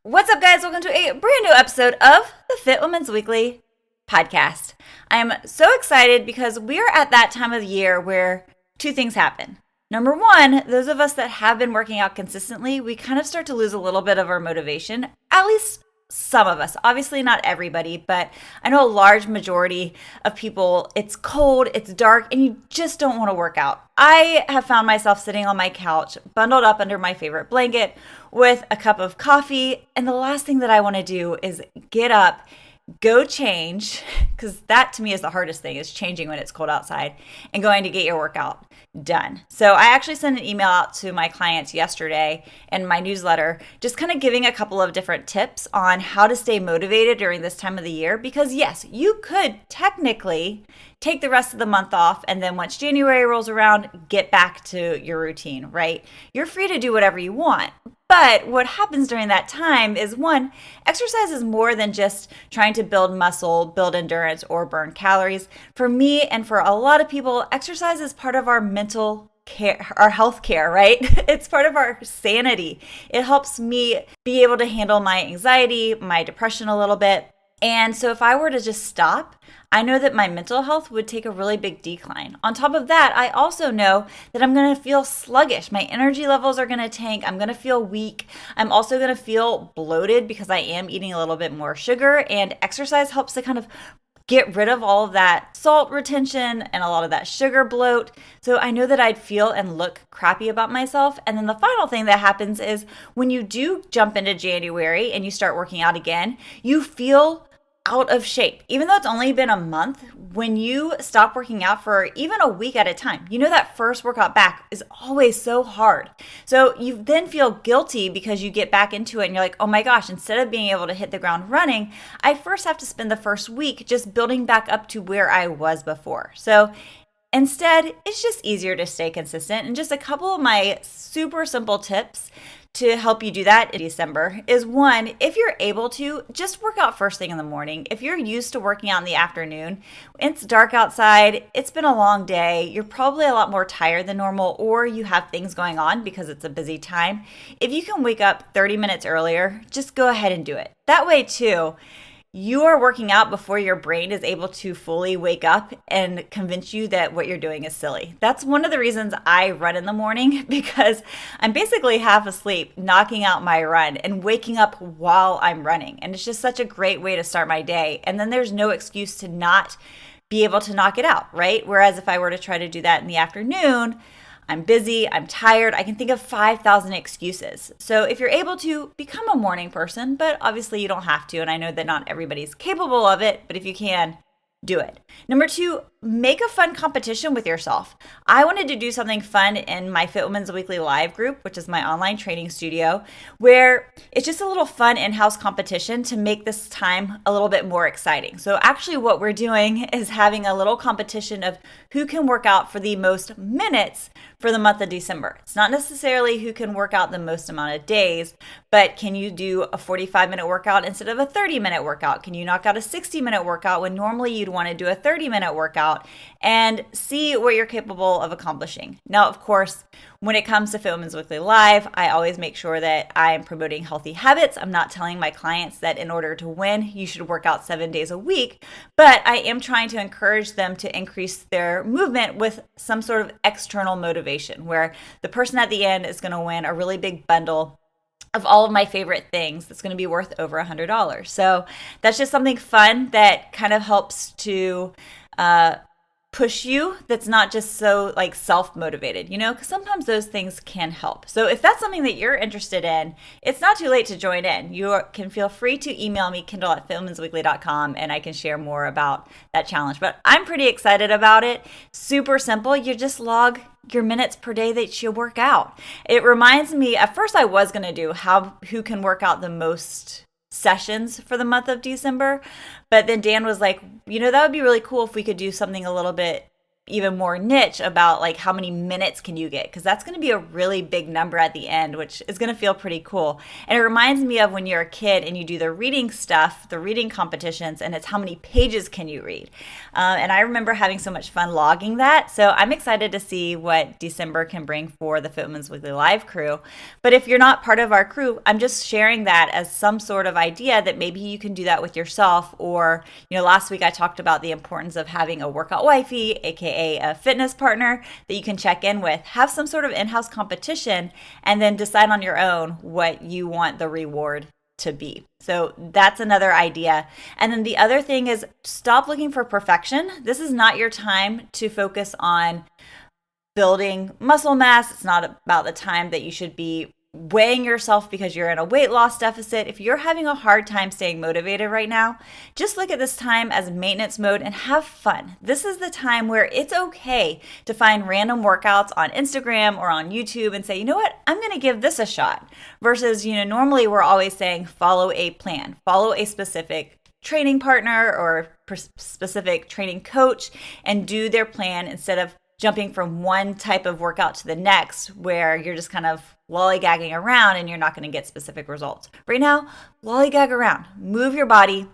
What's up, guys? Welcome to a brand new episode of the Fit Women's Weekly podcast. I am so excited because we are at that time of the year where two things happen. Number one, those of us that have been working out consistently, we kind of start to lose a little bit of our motivation, at least some of us. Obviously not everybody, but I know a large majority of people, it's cold, it's dark, and you just don't want to work out. I have found myself sitting on my couch, bundled up under my favorite blanket with a cup of coffee, and the last thing that I want to do is get up, go change, because that to me is the hardest thing, is changing when it's cold outside and going to get your workout done. So I actually sent an email out to my clients yesterday in my newsletter, just kind of giving a couple of different tips on how to stay motivated during this time of the year. Because yes, you could technically take the rest of the month off, and then once January rolls around, get back to your routine, right? You're free to do whatever you want. But what happens during that time is, one, exercise is more than just trying to build muscle, build endurance, or burn calories. For me and for a lot of people, exercise is part of our mental care, our health care, right? It's part of our sanity. It helps me be able to handle my anxiety, my depression a little bit. And so if I were to just stop, I know that my mental health would take a really big decline. On top of that, I also know that I'm going to feel sluggish. My energy levels are going to tank. I'm going to feel weak. I'm also going to feel bloated because I am eating a little bit more sugar, and exercise helps to kind of get rid of all of that salt retention and a lot of that sugar bloat. So I know that I'd feel and look crappy about myself. And then the final thing that happens is when you do jump into January and you start working out again, you feel out of shape. Even though it's only been a month, when you stop working out for even a week at a time, you know that first workout back is always so hard. So you then feel guilty because you get back into it and you're like, oh my gosh, instead of being able to hit the ground running, I first have to spend the first week just building back up to where I was before. So instead, it's just easier to stay consistent. And just a couple of my super simple tips to help you do that in December is, one, if you're able to, just work out first thing in the morning. If you're used to working out in the afternoon, it's dark outside, it's been a long day, you're probably a lot more tired than normal, or you have things going on because it's a busy time. If you can wake up 30 minutes earlier, just go ahead and do it. That way too, you are working out before your brain is able to fully wake up and convince you that what you're doing is silly. That's one of the reasons I run in the morning, because I'm basically half asleep, knocking out my run and waking up while I'm running. And it's just such a great way to start my day. And then there's no excuse to not be able to knock it out, right? Whereas if I were to try to do that in the afternoon, I'm busy, I'm tired, I can think of 5,000 excuses. So if you're able to, become a morning person, but obviously you don't have to, and I know that not everybody's capable of it, but if you can, do it. Number two, make a fun competition with yourself. I wanted to do something fun in my Fit Women's Weekly Live group, which is my online training studio, where it's just a little fun in-house competition to make this time a little bit more exciting. So actually what we're doing is having a little competition of who can work out for the most minutes for the month of December. It's not necessarily who can work out the most amount of days, but can you do a 45-minute workout instead of a 30-minute workout? Can you knock out a 60-minute workout when normally you'd want to do a 30-minute workout? And see what you're capable of accomplishing. Now, of course, when it comes to Fit Women's Weekly Live, I always make sure that I'm promoting healthy habits. I'm not telling my clients that in order to win, you should work out 7 days a week, but I am trying to encourage them to increase their movement with some sort of external motivation, where the person at the end is going to win a really big bundle of all of my favorite things that's going to be worth over $100. So that's just something fun that kind of helps to push you, that's not just so like self-motivated, because sometimes those things can help. So if that's something that you're interested in, it's not too late to join in. You can feel free to email me, Kindal@fitwomensweekly.com, and I can share more about that challenge. But I'm pretty excited about it. Super simple. You just log your minutes per day that you work out. It reminds me, at first I was going to do who can work out the most sessions for the month of December. But then Dan was like, that would be really cool if we could do something a little bit, even more niche about like how many minutes can you get, because that's going to be a really big number at the end, which is going to feel pretty cool. And it reminds me of when you're a kid and you do the reading stuff, the reading competitions, and it's how many pages can you read. And I remember having so much fun logging that. So I'm excited to see what December can bring for the Fit Women's Weekly Live crew. But if you're not part of our crew, I'm just sharing that as some sort of idea that maybe you can do that with yourself. Or, last week I talked about the importance of having a workout wifey, aka a fitness partner that you can check in with. Have some sort of in-house competition and then decide on your own what you want the reward to be. So that's another idea. And then the other thing is stop looking for perfection. This is not your time to focus on building muscle mass. It's not about the time that you should be weighing yourself because you're in a weight loss deficit. If you're having a hard time staying motivated right now, just look at this time as maintenance mode and have fun. This is the time where it's okay to find random workouts on Instagram or on YouTube and say, you know what, I'm going to give this a shot. Versus, normally we're always saying follow a plan, follow a specific training partner or specific training coach and do their plan instead of jumping from one type of workout to the next where you're just kind of lollygagging around and you're not going to get specific results. Right now, lollygag around, move your body,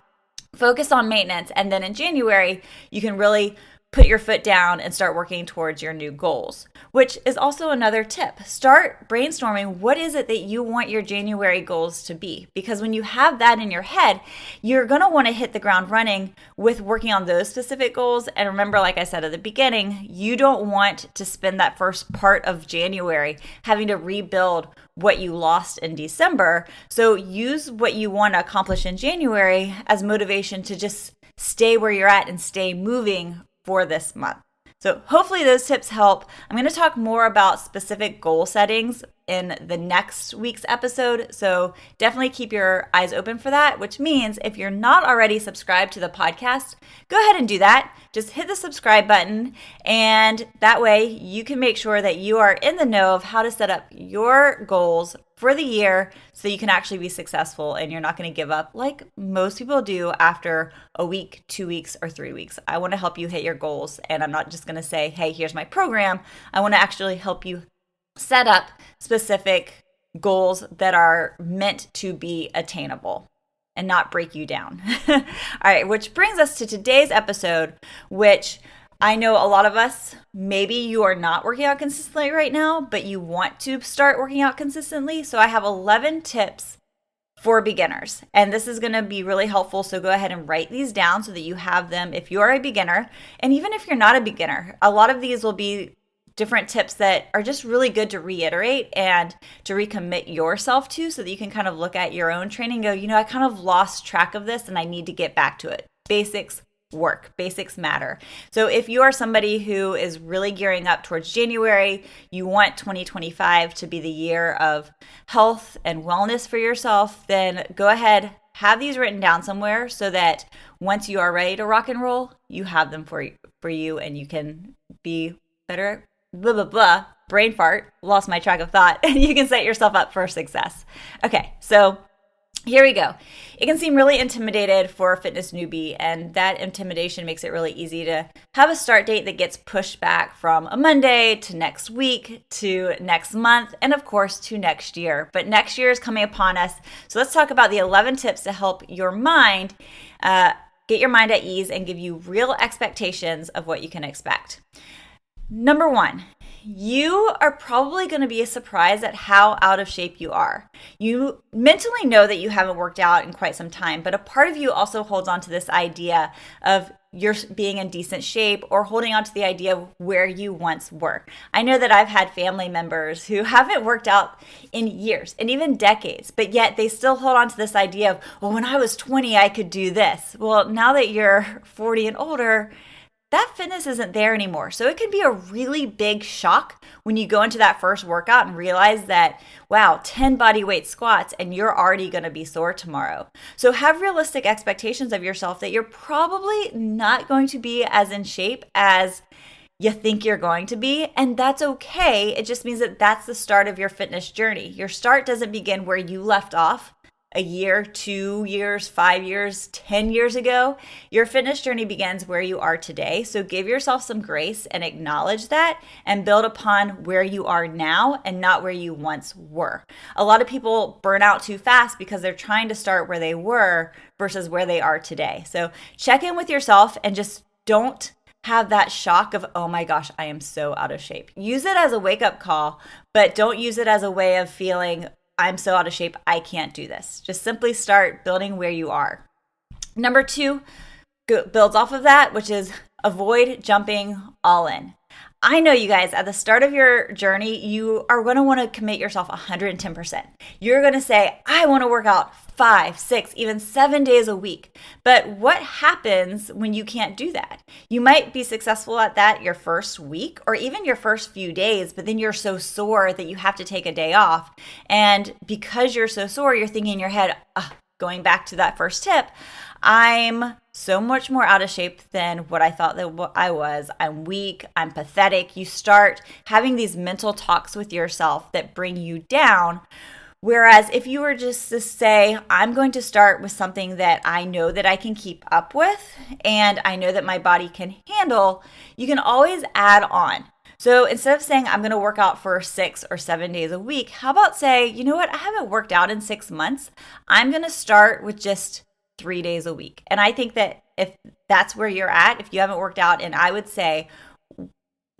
focus on maintenance, and then in January, you can really put your foot down and start working towards your new goals, which is also another tip. Start brainstorming what is it that you want your January goals to be, because when you have that in your head, you're going to want to hit the ground running with working on those specific goals. And remember, like I said at the beginning, you don't want to spend that first part of January having to rebuild what you lost in December. So use what you want to accomplish in January as motivation to just stay where you're at and stay moving for this month. So hopefully those tips help. I'm going to talk more about specific goal settings in the next week's episode. So definitely keep your eyes open for that, which means if you're not already subscribed to the podcast, go ahead and do that. Just hit the subscribe button, and that way you can make sure that you are in the know of how to set up your goals for the year so you can actually be successful and you're not going to give up like most people do after a week, 2 weeks, or 3 weeks. I want to help you hit your goals, and I'm not just going to say, hey, here's my program. I want to actually help you set up specific goals that are meant to be attainable and not break you down. All right, which brings us to today's episode, which I know a lot of us, maybe you are not working out consistently right now, but you want to start working out consistently. So I have 11 tips for beginners, and this is going to be really helpful. So go ahead and write these down so that you have them if you are a beginner. And even if you're not a beginner, a lot of these will be different tips that are just really good to reiterate and to recommit yourself to so that you can kind of look at your own training and go, I kind of lost track of this and I need to get back to it. Basics work. Basics matter. So if you are somebody who is really gearing up towards January, you want 2025 to be the year of health and wellness for yourself, then go ahead, have these written down somewhere so that once you are ready to rock and roll, you have them for you and you can be better. Blah, blah, blah, brain fart, lost my track of thought, and you can set yourself up for success. Okay, so here we go. It can seem really intimidated for a fitness newbie, and that intimidation makes it really easy to have a start date that gets pushed back from a Monday to next week to next month, and of course to next year. But next year is coming upon us, so let's talk about the 11 tips to help your mind get your mind at ease and give you real expectations of what you can expect. Number 1, you are probably going to be surprised at how out of shape you are. You mentally know that you haven't worked out in quite some time, but a part of you also holds on to this idea of you're being in decent shape or holding on to the idea of where you once were. I know that I've had family members who haven't worked out in years and even decades, but yet they still hold on to this idea of, well, when I was 20, I could do this. Well, now that you're 40 and older, that fitness isn't there anymore. So it can be a really big shock when you go into that first workout and realize that, wow, 10 body weight squats and you're already going to be sore tomorrow. So have realistic expectations of yourself that you're probably not going to be as in shape as you think you're going to be, and that's okay. It just means that that's the start of your fitness journey. Your start doesn't begin where you left off a year, 2 years, 5 years, 10 years ago. Your fitness journey begins where you are today. So give yourself some grace and acknowledge that and build upon where you are now and not where you once were. A lot of people burn out too fast because they're trying to start where they were versus where they are today. So check in with yourself and just don't have that shock of, oh my gosh, I am so out of shape. Use it as a wake-up call, but don't use it as a way of feeling, I'm so out of shape, I can't do this. Just simply start building where you are. Number 2 builds off of that, which is avoid jumping all in. I know you guys, at the start of your journey, you are going to want to commit yourself 110%. You're going to say, I want to work out 5, 6, even 7 days a week. But what happens when you can't do that? You might be successful at that your first week or even your first few days, but then you're so sore that you have to take a day off. And because you're so sore, you're thinking in your head, going back to that first tip, I'm so much more out of shape than what I thought that I was. I'm weak. I'm pathetic. You start having these mental talks with yourself that bring you down. Whereas if you were just to say, I'm going to start with something that I know that I can keep up with and I know that my body can handle, you can always add on. So instead of saying I'm going to work out for 6 or 7 days a week, how about say, you know what, I haven't worked out in 6 months. I'm going to start with just 3 days a week. And I think that if that's where you're at, if you haven't worked out, and I would say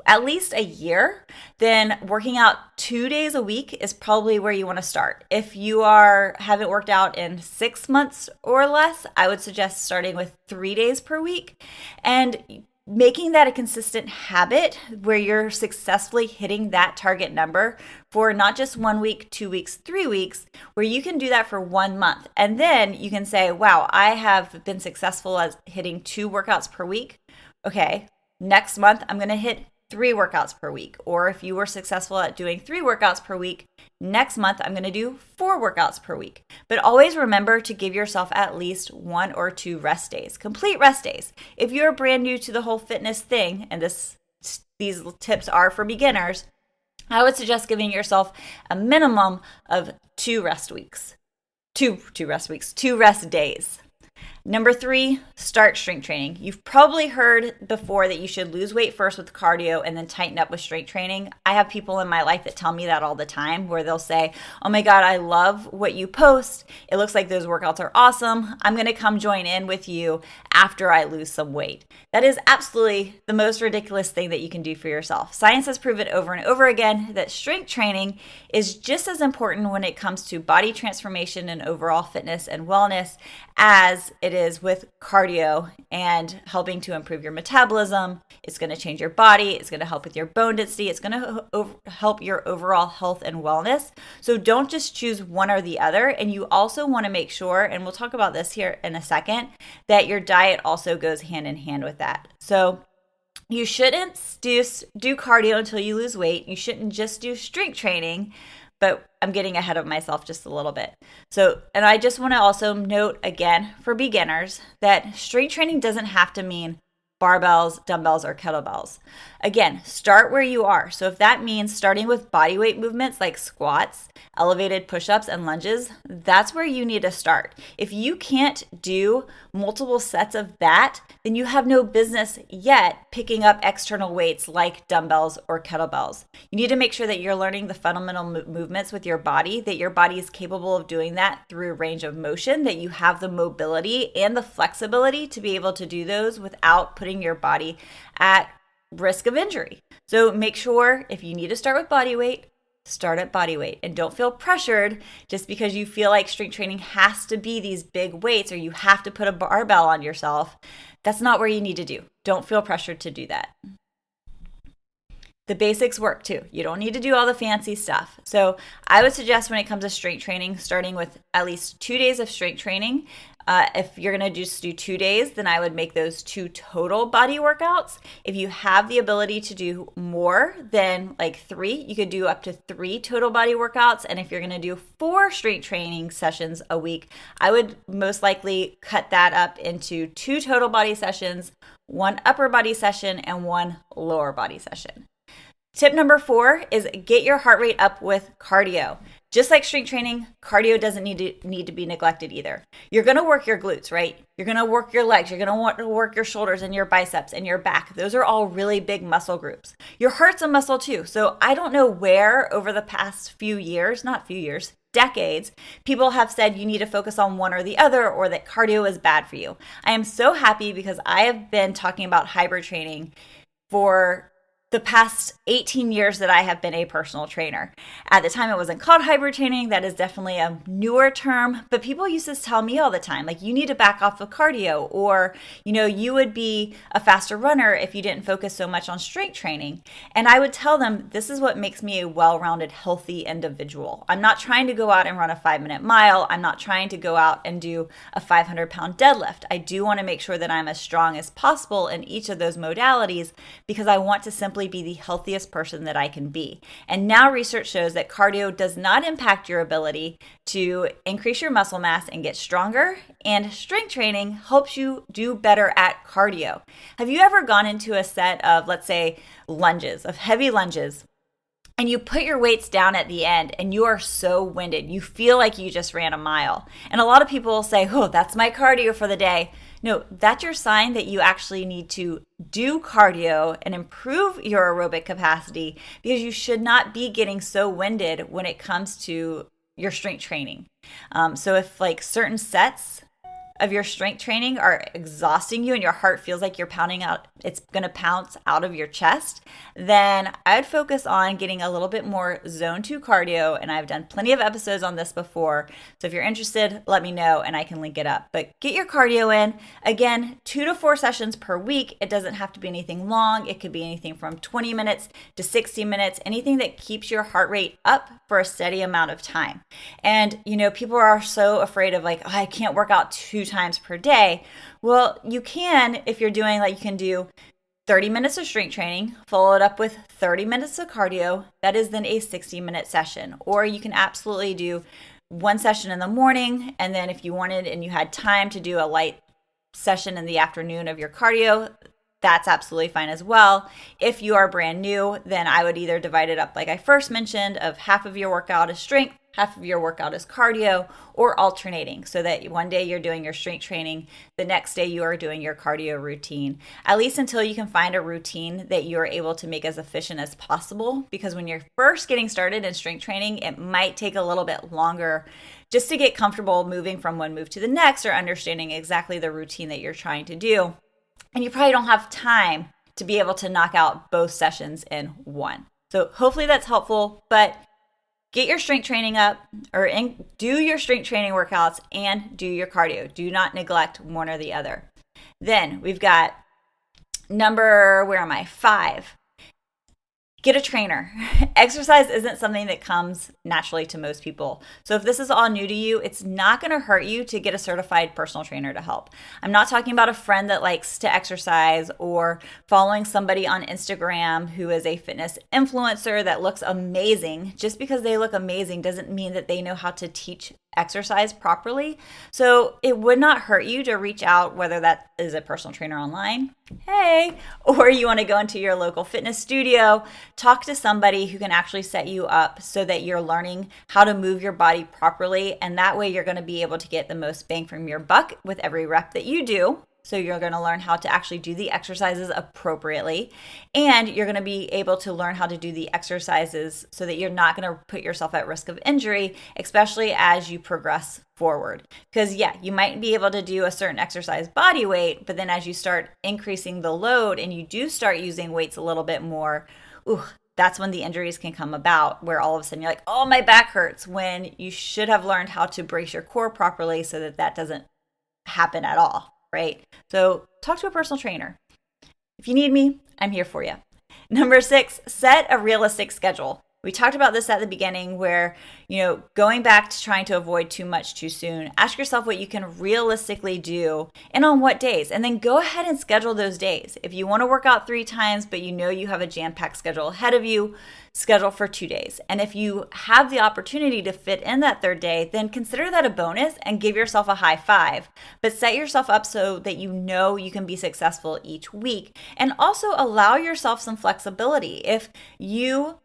at least a year, then working out 2 days a week is probably where you want to start. If you haven't worked out in 6 months or less, I would suggest starting with 3 days per week and making that a consistent habit where you're successfully hitting that target number for not just 1 week, 2 weeks, 3 weeks, where you can do that for 1 month. And then you can say, wow, I have been successful at hitting 2 workouts per week. Okay, next month I'm going to hit 3 workouts per week. Or if you were successful at doing 3 workouts per week, next month I'm going to do 4 workouts per week. But always remember to give yourself at least 1 or 2 rest days, complete rest days. If you're brand new to the whole fitness thing, and these tips are for beginners, I would suggest giving yourself a minimum of 2 rest weeks. 2 rest days. Number 3, start strength training. You've probably heard before that you should lose weight first with cardio and then tighten up with strength training. I have people in my life that tell me that all the time, where they'll say, oh my God, I love what you post. It looks like those workouts are awesome. I'm going to come join in with you after I lose some weight. That is absolutely the most ridiculous thing that you can do for yourself. Science has proven over and over again that strength training is just as important when it comes to body transformation and overall fitness and wellness as it is with cardio and helping to improve your metabolism. It's going to change your body. It's going to help with your bone density. It's going to help your overall health and wellness. So don't just choose one or the other. And you also want to make sure, and we'll talk about this here in a second, that your diet also goes hand in hand with that. So you shouldn't do cardio until you lose weight. You shouldn't just do strength training. But I'm getting ahead of myself just a little bit. So, and I just want to also note again for beginners that strength training doesn't have to mean barbells, dumbbells, or kettlebells. Again, start where you are. So if that means starting with body weight movements like squats, elevated push-ups, and lunges, that's where you need to start. If you can't do multiple sets of that, then you have no business yet picking up external weights like dumbbells or kettlebells. You need to make sure that you're learning the fundamental movements with your body, that your body is capable of doing that through range of motion, that you have the mobility and the flexibility to be able to do those without putting your body at risk of injury. So make sure if you need to start with body weight, start at body weight, and don't feel pressured just because you feel like strength training has to be these big weights or you have to put a barbell on yourself. That's not where you need to do. Don't feel pressured to do that. The basics work too. You don't need to do all the fancy stuff. So I would suggest when it comes to strength training, starting with at least 2 days of strength training. If you're going to just do 2 days, then I would make those 2 total body workouts. If you have the ability to do more than like 3, you could do up to 3 total body workouts. And if you're going to do 4 strength training sessions a week, I would most likely cut that up into 2 total body sessions, 1 upper body session, and 1 lower body session. Tip number 4 is get your heart rate up with cardio. Just like strength training, cardio doesn't need to be neglected either. You're going to work your glutes, right? You're going to work your legs. You're going to want to work your shoulders and your biceps and your back. Those are all really big muscle groups. Your heart's a muscle too. So I don't know where over the past decades, people have said you need to focus on one or the other, or that cardio is bad for you. I am so happy because I have been talking about hybrid training for the past 18 years that I have been a personal trainer. At the time, it wasn't called hybrid training. That is definitely a newer term, but people used to tell me all the time, like, you need to back off of cardio, or, you would be a faster runner if you didn't focus so much on strength training. And I would tell them, this is what makes me a well-rounded, healthy individual. I'm not trying to go out and run a 5-minute mile. I'm not trying to go out and do a 500-pound deadlift. I do want to make sure that I'm as strong as possible in each of those modalities, because I want to simply be the healthiest person that I can be. And now research shows that cardio does not impact your ability to increase your muscle mass and get stronger, and strength training helps you do better at cardio. Have you ever gone into a set of, let's say, heavy lunges, and you put your weights down at the end and you are so winded, you feel like you just ran a mile? And a lot of people will say, oh, that's my cardio for the day. No, that's your sign that you actually need to do cardio and improve your aerobic capacity, because you should not be getting so winded when it comes to your strength training. So if like certain sets of your strength training are exhausting you and your heart feels like you're pounding out, it's going to pounce out of your chest, then I'd focus on getting a little bit more zone 2 cardio. And I've done plenty of episodes on this before. So if you're interested, let me know and I can link it up. But get your cardio in. Again, 2 to 4 sessions per week. It doesn't have to be anything long. It could be anything from 20 minutes to 60 minutes, anything that keeps your heart rate up for a steady amount of time. And, people are so afraid of like, oh, I can't work out 2 times per day. Well, you can, if you're doing, like, you can do 30 minutes of strength training, follow it up with 30 minutes of cardio. That is then a 60-minute session. Or you can absolutely do one session in the morning, and then if you wanted and you had time to do a light session in the afternoon of your cardio, that's absolutely fine as well. If you are brand new, then I would either divide it up like I first mentioned, of half of your workout is strength, half of your workout is cardio, or alternating, so that one day you're doing your strength training, the next day you are doing your cardio routine, at least until you can find a routine that you're able to make as efficient as possible. Because when you're first getting started in strength training, it might take a little bit longer just to get comfortable moving from one move to the next, or understanding exactly the routine that you're trying to do. And you probably don't have time to be able to knock out both sessions in one. So hopefully that's helpful, but get your strength training up, or do your strength training workouts and do your cardio. Do not neglect one or the other. Then we've got number 5. Get a trainer. Exercise isn't something that comes naturally to most people. So if this is all new to you, it's not going to hurt you to get a certified personal trainer to help. I'm not talking about a friend that likes to exercise, or following somebody on Instagram who is a fitness influencer that looks amazing. Just because they look amazing doesn't mean that they know how to teach exercise properly. So it would not hurt you to reach out, whether that is a personal trainer online, hey, or you want to go into your local fitness studio, talk to somebody who can actually set you up so that you're learning how to move your body properly. And that way you're going to be able to get the most bang from your buck with every rep that you do. So you're going to learn how to actually do the exercises appropriately, and you're going to be able to learn how to do the exercises so that you're not going to put yourself at risk of injury, especially as you progress forward. Because you might be able to do a certain exercise body weight, but then as you start increasing the load and you do start using weights a little bit more, that's when the injuries can come about, where all of a sudden you're like, oh, my back hurts, when you should have learned how to brace your core properly so that that doesn't happen at all. Right? So talk to a personal trainer. If you need me, I'm here for you. Number 6, set a realistic schedule. We talked about this at the beginning, where, going back to trying to avoid too much too soon, ask yourself what you can realistically do and on what days, and then go ahead and schedule those days. If you want to work out 3 times, but you have a jam-packed schedule ahead of you, schedule for 2 days. And if you have the opportunity to fit in that 3rd day, then consider that a bonus and give yourself a high 5. But set yourself up so that you can be successful each week, and also allow yourself some flexibility. If you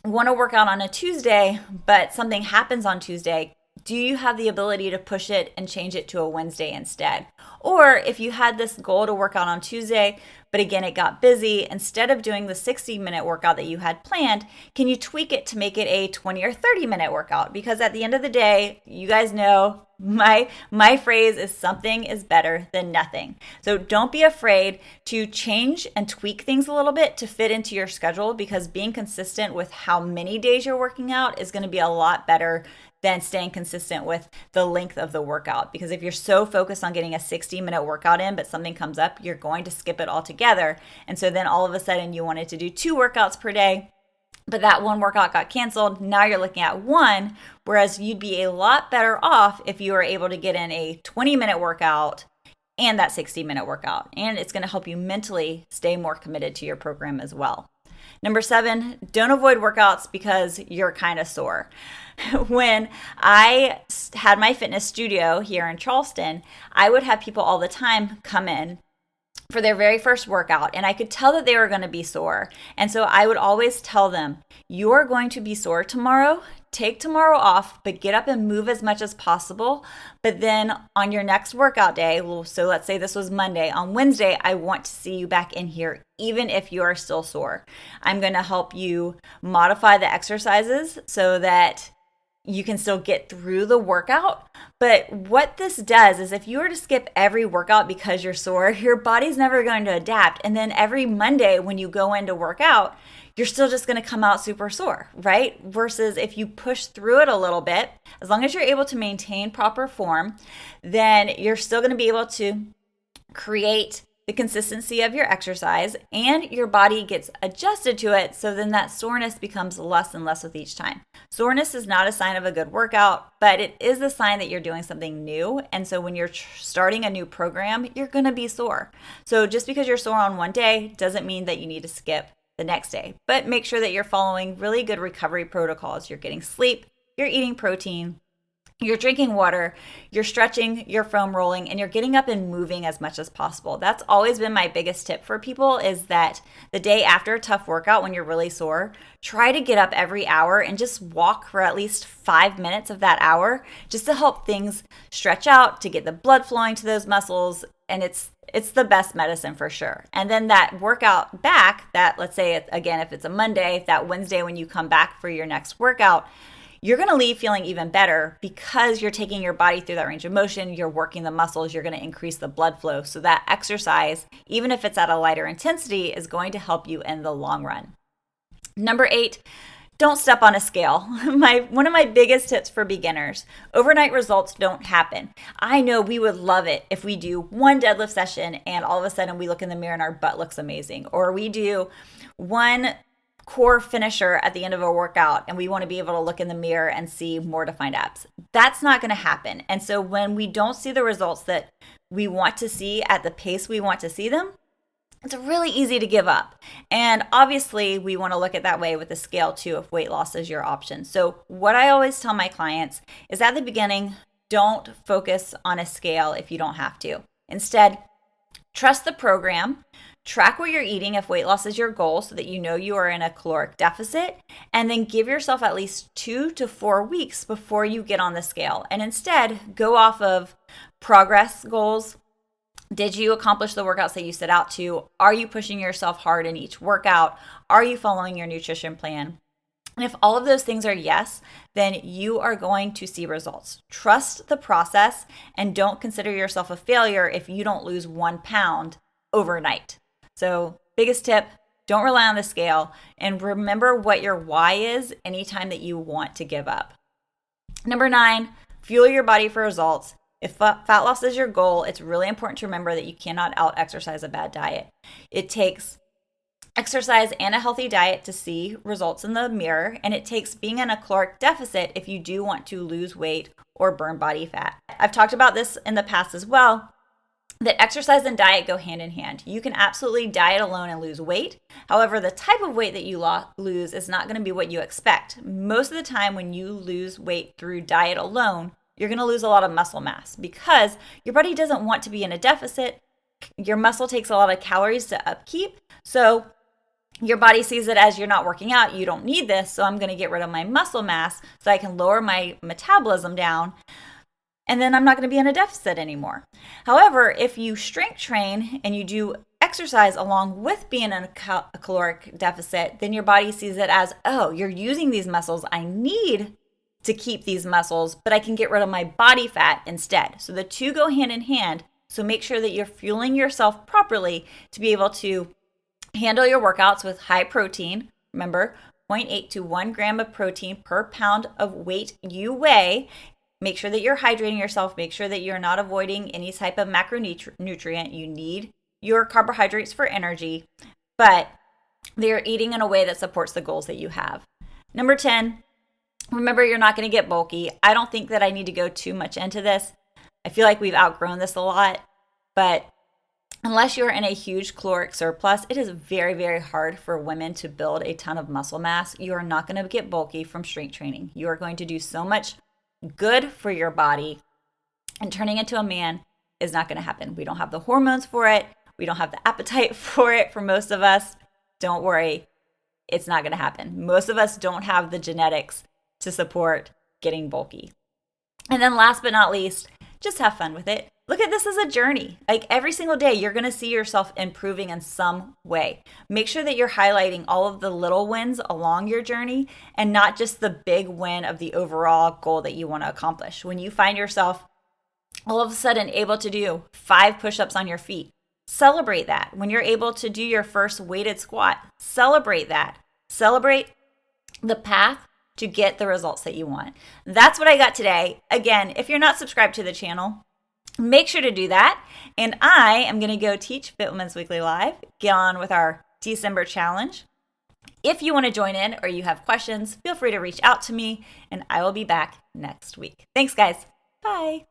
want to work out on a Tuesday, but something happens on Tuesday, do you have the ability to push it and change it to a Wednesday instead? Or if you had this goal to work out on Tuesday, but again, it got busy, instead of doing the 60-minute workout that you had planned, can you tweak it to make it a 20 or 30-minute workout? Because at the end of the day, you guys know my phrase is something is better than nothing. So don't be afraid to change and tweak things a little bit to fit into your schedule, because being consistent with how many days you're working out is going to be a lot better than staying consistent with the length of the workout. Because if you're so focused on getting a 60-minute workout in, but something comes up, you're going to skip it altogether. And so then all of a sudden you wanted to do 2 workouts per day, but that one workout got canceled. Now you're looking at 1, whereas you'd be a lot better off if you were able to get in a 20-minute workout and that 60-minute workout. And it's going to help you mentally stay more committed to your program as well. Number 7, don't avoid workouts because you're kind of sore. When I had my fitness studio here in Charleston, I would have people all the time come in for their very first workout, and I could tell that they were going to be sore. And so I would always tell them, you're going to be sore tomorrow. Take tomorrow off, but get up and move as much as possible. But then on your next workout day, so let's say this was Monday, on Wednesday, I want to see you back in here, even if you are still sore. I'm going to help you modify the exercises so that you can still get through the workout. But what this does is if you were to skip every workout because you're sore, your body's never going to adapt. And then every Monday when you go in to work out, you're still just going to come out super sore, right? Versus if you push through it a little bit, as long as you're able to maintain proper form, then you're still going to be able to create the consistency of your exercise, and your body gets adjusted to it. So then that soreness becomes less and less with each time. Soreness is not a sign of a good workout, but it is a sign that you're doing something new. And so when you're starting a new program, you're going to be sore. So just because you're sore on one day doesn't mean that you need to skip the next day, but make sure that you're following really good recovery protocols. You're getting sleep, you're eating protein, you're drinking water, you're stretching, you're foam rolling, and you're getting up and moving as much as possible. That's always been my biggest tip for people, is that the day after a tough workout, when you're really sore, try to get up every hour and just walk for at least 5 minutes of that hour, just to help things stretch out, to get the blood flowing to those muscles. And it's the best medicine for sure. And then that workout back, that, let's say, again, if it's a Monday, that Wednesday when you come back for your next workout, you're going to leave feeling even better because you're taking your body through that range of motion, you're working the muscles, you're going to increase the blood flow. So that exercise, even if it's at a lighter intensity, is going to help you in the long run. Number 8, don't step on a scale. One of my biggest tips for beginners: overnight results don't happen. I know we would love it if we do one deadlift session and all of a sudden we look in the mirror and our butt looks amazing, or we do one core finisher at the end of a workout and we want to be able to look in the mirror and see more defined abs. That's not going to happen. And so when we don't see the results that we want to see at the pace we want to see them, it's really easy to give up. And obviously we want to look at that way with the scale too, if weight loss is your option. So what I always tell my clients is, at the beginning, don't focus on a scale if you don't have to. Instead, trust the program. Track what you're eating if weight loss is your goal, so that you know you are in a caloric deficit, and then give yourself at least 2 to 4 weeks before you get on the scale. And instead, go off of progress goals. Did you accomplish the workouts that you set out to? Are you pushing yourself hard in each workout? Are you following your nutrition plan? And if all of those things are yes, then you are going to see results. Trust the process and don't consider yourself a failure if you don't lose 1 pound overnight. So biggest tip, don't rely on the scale, and remember what your why is anytime that you want to give up. Number 9, fuel your body for results. If fat loss is your goal, it's really important to remember that you cannot out-exercise a bad diet. It takes exercise and a healthy diet to see results in the mirror, and it takes being in a caloric deficit if you do want to lose weight or burn body fat. I've talked about this in the past as well, that exercise and diet go hand in hand. You can absolutely diet alone and lose weight. However, the type of weight that you lose is not going to be what you expect. Most of the time when you lose weight through diet alone, you're going to lose a lot of muscle mass because your body doesn't want to be in a deficit. Your muscle takes a lot of calories to upkeep. So Your body sees it as you're not working out, you don't need this, so I'm going to get rid of my muscle mass so I can lower my metabolism down, and then I'm not going to be in a deficit anymore. However, if you strength train and you do exercise along with being in a caloric deficit, then your body sees it as, oh, you're using these muscles. I need to keep these muscles, but I can get rid of my body fat instead. So the two go hand in hand. So make sure that you're fueling yourself properly to be able to handle your workouts with high protein. Remember, 0.8 to 1 gram of protein per pound of weight you weigh. Make sure that you're hydrating yourself. Make sure that you're not avoiding any type of macronutrient. You need your carbohydrates for energy, but they're eating in a way that supports the goals that you have. Number 10, remember, you're not going to get bulky. I don't think that I need to go too much into this. I feel like we've outgrown this a lot, but unless you're in a huge caloric surplus, it is very, very hard for women to build a ton of muscle mass. You are not going to get bulky from strength training. You are going to do so much good for your body, and turning into a man is not going to happen. We don't have the hormones for it. We don't have the appetite for it for most of us. Don't worry, it's not going to happen. Most of us don't have the genetics to support getting bulky. And then last but not least, just have fun with it. Look at this as a journey. Like every single day, you're going to see yourself improving in some way. Make sure that you're highlighting all of the little wins along your journey and not just the big win of the overall goal that you want to accomplish. When you find yourself all of a sudden able to do 5 push-ups on your feet, celebrate that. When you're able to do your first weighted squat, celebrate that. Celebrate the path to get the results that you want. That's what I got today. Again, if you're not subscribed to the channel, make sure to do that. And I am going to go teach Fit Women's Weekly Live, get on with our December challenge. If you want to join in or you have questions, feel free to reach out to me, and I will be back next week. Thanks, guys. Bye.